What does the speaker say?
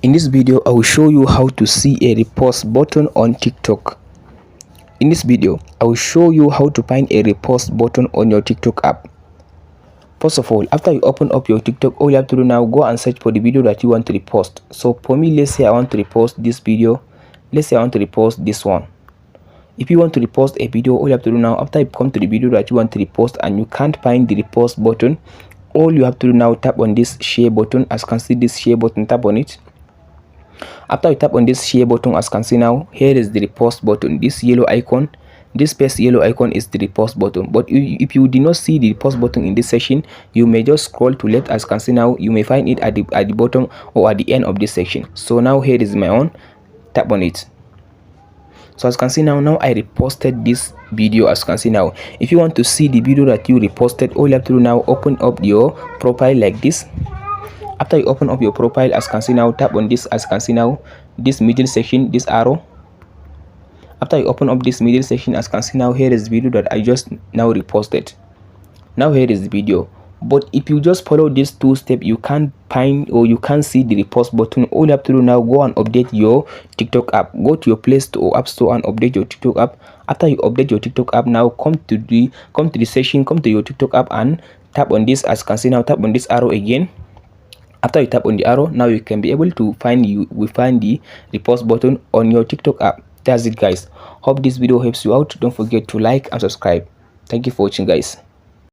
In this video, I will show you how to see a repost button on TikTok. In this video, I will show you how to find a repost button on your TikTok app. First of all, after you open up your TikTok, all you have to do now, go and search for the video that you want to repost. So for me, let's say I want to repost this video. Let's say I want to repost this one. If you want to repost a video, all you have to do now, after you come to the video that you want to repost and you can't find the repost button, all you have to do now, tap on this share button. As you can see, this share button, tap on it. After you tap on this share button, as you can see now, here is the repost button. This yellow icon, this first yellow icon is the repost button. But if you did not see the repost button in this section, you may just scroll to left. As you can see now, you may find it at the bottom or at the end of this section. So now here is my own. Tap on it. So as you can see now, I reposted this video. As you can see now, if you want to see the video that you reposted, all you have to do now, open up your profile like this. After you open up your profile, as you can see now, tap on this. As you can see now, this middle section, this arrow. After you open up this middle section, as you can see now, here is the video that I just now reposted. Now here is the video. But if you just follow these two steps, you can't find or you can't see the repost button. All you have to do now, go and update your TikTok app. Go to your Play Store or App Store and update your TikTok app. After you update your TikTok app, now come to the section, come to your TikTok app and tap on this. As you can see now, tap on this arrow again. After you tap on the arrow, now you can be able to find the repost button on your TikTok app. That's it, guys. Hope this video helps you out. Don't forget to like and subscribe. Thank you for watching, guys.